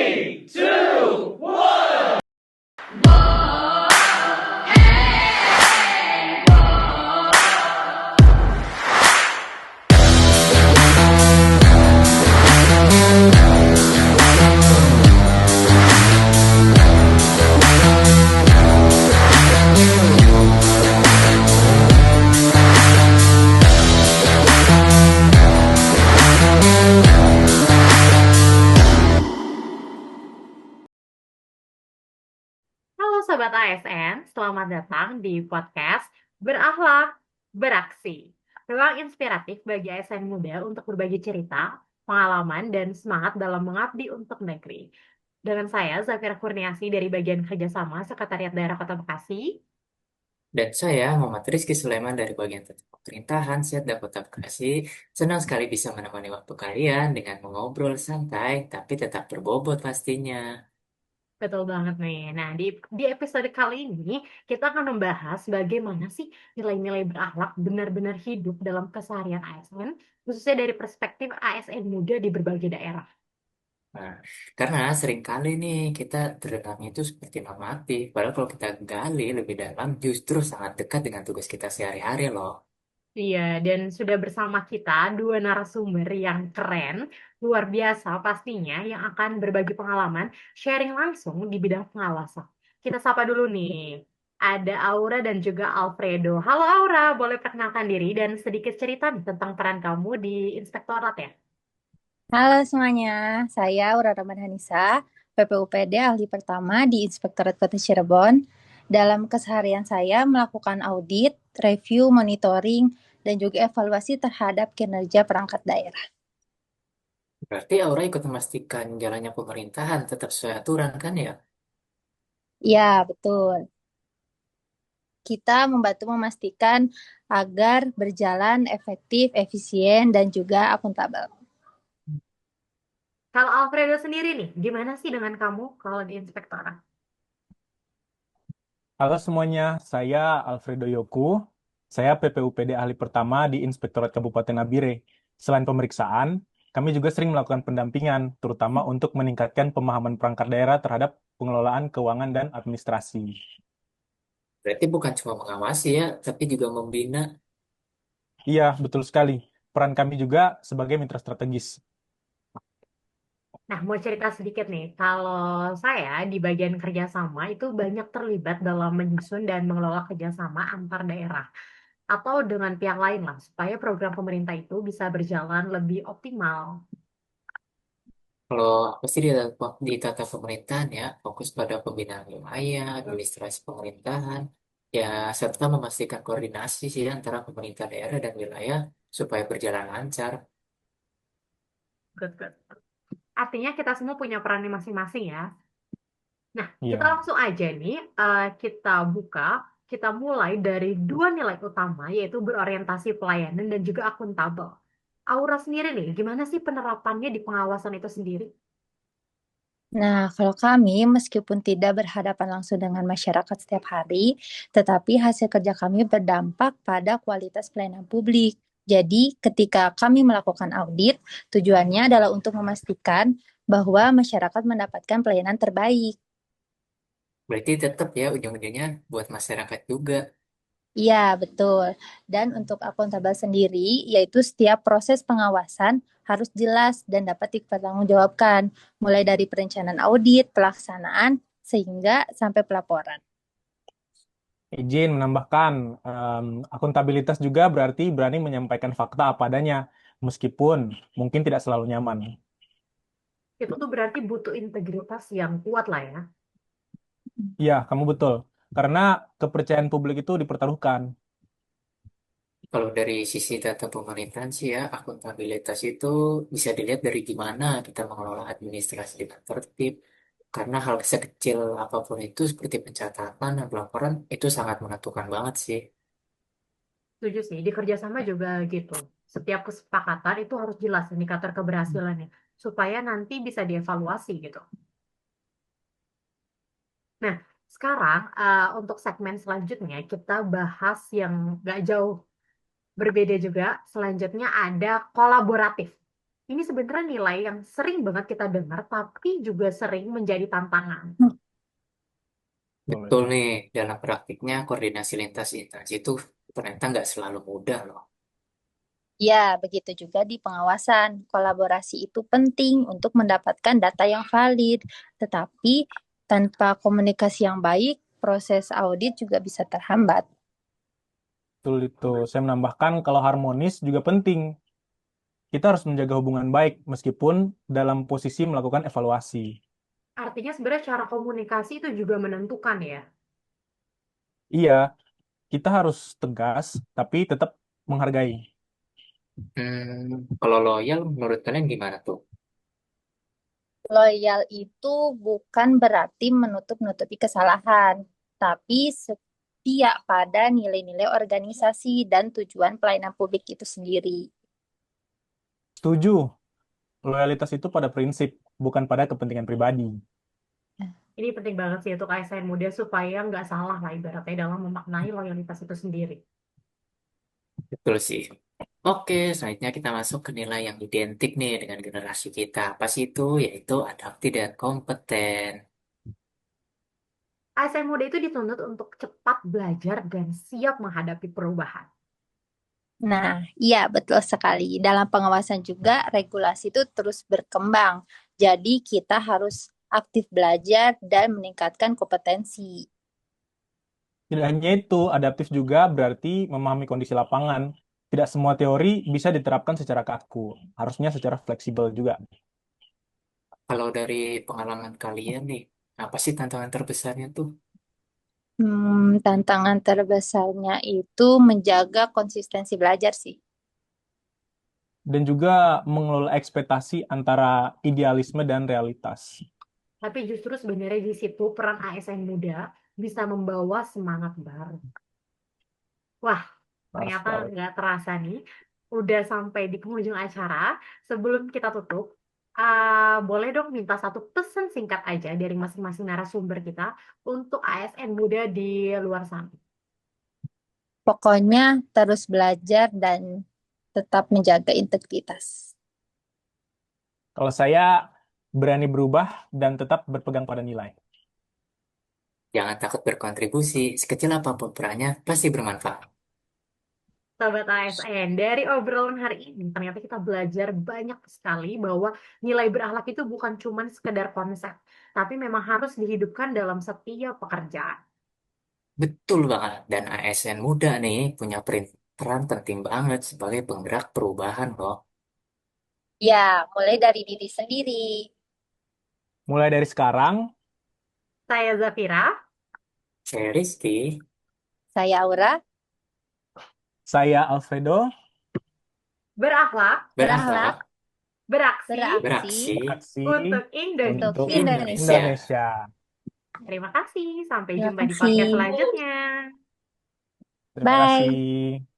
Three, two, one. Halo Sobat ASN, selamat datang di podcast Berakhlak Beraksi. Ruang inspiratif bagi ASN muda untuk berbagi cerita, pengalaman, dan semangat dalam mengabdi untuk negeri. Dengan saya, Zafira Kurniasi dari bagian kerjasama Sekretariat Daerah Kota Bekasi. Dan saya, Muhammad Rizky Sulaiman dari bagian Tata Pemerintahan Setda Kota Bekasi, senang sekali bisa menemani waktu kalian dengan mengobrol santai, tapi tetap berbobot pastinya. Betul banget nih. Nah, di episode kali ini, kita akan membahas bagaimana sih nilai-nilai berakhlak benar-benar hidup dalam keseharian ASN, khususnya dari perspektif ASN muda di berbagai daerah. Nah, karena seringkali nih kita terdengar itu seperti normatif, padahal kalau kita gali lebih dalam justru sangat dekat dengan tugas kita sehari-hari loh. Iya, dan sudah bersama kita dua narasumber yang keren, luar biasa pastinya, yang akan berbagi pengalaman, sharing langsung di bidang pengawasan. Kita sapa dulu nih. Ada Aura dan juga Alfredo. Halo Aura, boleh perkenalkan diri dan sedikit cerita nih tentang peran kamu di Inspektorat ya? Halo semuanya, saya Aura Ramadhanisa, PPUPD Ahli Pertama di Inspektorat Kota Cirebon. Dalam keseharian saya melakukan audit, review, monitoring, dan juga evaluasi terhadap kinerja perangkat daerah. Berarti Aura ikut memastikan jalannya pemerintahan tetap sesuai aturan kan ya? Ya, betul. Kita membantu memastikan agar berjalan efektif, efisien, dan juga akuntabel. Kalau Alfredo sendiri nih, gimana sih dengan kamu kalau di Inspektorat? Halo semuanya, saya Alfredo Yoku. Saya PPUPD Ahli Pertama di Inspektorat Kabupaten Nabire. Selain pemeriksaan, kami juga sering melakukan pendampingan, terutama untuk meningkatkan pemahaman perangkat daerah terhadap pengelolaan keuangan dan administrasi. Berarti bukan cuma mengawasi ya, tapi juga membina. Iya, betul sekali. Peran kami juga sebagai mitra strategis. Nah, mau cerita sedikit nih. Kalau saya di bagian kerjasama itu banyak terlibat dalam menyusun dan mengelola kerjasama antar daerah atau dengan pihak lain lah, supaya program pemerintah itu bisa berjalan lebih optimal. Kalau aku sih di tata pemerintahan ya, fokus pada pembinaan wilayah, administrasi pemerintahan, ya serta memastikan koordinasi sih antara pemerintah daerah dan wilayah supaya berjalan lancar. Good, good. Artinya kita semua punya peran masing-masing ya. Nah, kita Iya. langsung aja nih, kita buka, kita mulai dari dua nilai utama, yaitu berorientasi pelayanan dan juga akuntabel. Aura sendiri nih, gimana sih penerapannya di pengawasan itu sendiri? Nah, kalau kami meskipun tidak berhadapan langsung dengan masyarakat setiap hari, tetapi hasil kerja kami berdampak pada kualitas pelayanan publik. Jadi, ketika kami melakukan audit, tujuannya adalah untuk memastikan bahwa masyarakat mendapatkan pelayanan terbaik. Berarti tetap ya ujung-ujungnya buat masyarakat juga. Iya, betul. Dan untuk akuntabel sendiri, yaitu setiap proses pengawasan harus jelas dan dapat dipertanggungjawabkan, mulai dari perencanaan audit, pelaksanaan, sehingga sampai pelaporan. Izin menambahkan, akuntabilitas juga berarti berani menyampaikan fakta apa adanya, meskipun mungkin tidak selalu nyaman. Itu tuh berarti butuh integritas yang kuat lah ya. Iya, kamu betul. Karena kepercayaan publik itu dipertaruhkan. Kalau dari sisi data pemerintahan sih ya, akuntabilitas itu bisa dilihat dari gimana kita mengelola administrasi dengan tertib. Karena hal sekecil apapun itu seperti pencatatan dan pelaporan itu sangat menentukan banget sih. Setuju sih, di kerjasama juga gitu. Setiap kesepakatan itu harus jelas indikator keberhasilannya, supaya nanti bisa dievaluasi gitu. Nah, sekarang untuk segmen selanjutnya kita bahas yang nggak jauh berbeda juga. Selanjutnya ada kolaboratif. Ini sebenarnya nilai yang sering banget kita dengar, tapi juga sering menjadi tantangan. Betul Betul itu. nih, dalam praktiknya koordinasi lintas instansi itu ternyata nggak selalu mudah loh. Ya, begitu juga di pengawasan. Kolaborasi itu penting untuk mendapatkan data yang valid, tetapi tanpa komunikasi yang baik, proses audit juga bisa terhambat. Betul itu. Saya menambahkan kalau harmonis juga penting. Kita harus menjaga hubungan baik meskipun dalam posisi melakukan evaluasi. Artinya sebenarnya cara komunikasi itu juga menentukan ya. Iya, kita harus tegas tapi tetap menghargai. Kalau loyal menurut kalian gimana tuh? Loyal itu bukan berarti menutup-nutupi kesalahan, tapi setia pada nilai-nilai organisasi dan tujuan pelayanan publik itu sendiri. Setuju, loyalitas itu pada prinsip, bukan pada kepentingan pribadi. Ini penting banget sih untuk ASN muda supaya nggak salah lah ibaratnya dalam memaknai loyalitas itu sendiri. Betul sih. Oke, selanjutnya kita masuk ke nilai yang identik nih dengan generasi kita. Apa sih itu? Yaitu adaptif dan kompeten. ASN muda itu dituntut untuk cepat belajar dan siap menghadapi perubahan. Nah, iya betul sekali. Dalam pengawasan juga regulasi itu terus berkembang. Jadi kita harus aktif belajar dan meningkatkan kompetensi. Tidak hanya itu, adaptif juga berarti memahami kondisi lapangan. Tidak semua teori bisa diterapkan secara kaku, harusnya secara fleksibel juga. Kalau dari pengalaman kalian nih, apa sih tantangan terbesarnya tuh? Tantangan terbesarnya itu menjaga konsistensi belajar sih. Dan juga mengelola ekspektasi antara idealisme dan realitas. Tapi justru sebenarnya di situ peran ASN muda bisa membawa semangat baru. Wah, Pas ternyata sekali. nggak terasa nih. Udah sampai di penghujung acara. Sebelum kita tutup, boleh dong minta satu pesan singkat aja dari masing-masing narasumber kita untuk ASN muda di luar sana. Pokoknya terus belajar dan tetap menjaga integritas. Kalau saya berani berubah dan tetap berpegang pada nilai. Jangan takut berkontribusi, sekecil apapun perannya pasti bermanfaat. Sobat ASN, dari obrolan hari ini ternyata kita belajar banyak sekali bahwa nilai berakhlak itu bukan cuma sekedar konsep, tapi memang harus dihidupkan dalam setiap pekerjaan. Betul banget. Dan ASN muda nih punya peran penting banget sebagai penggerak perubahan loh. Ya, mulai dari diri sendiri. Mulai dari sekarang, Saya Zafira, Saya Rizky, Saya Aura, saya Alfredo, berakhlak, berakhlak, berakhlak, beraksi beraksi beraksi beraksi untuk untuk untuk Indonesia. Indonesia. Indonesia. Indonesia. Terima kasih, sampai Terima jumpa di podcast kasih. selanjutnya. Terima Bye. kasih.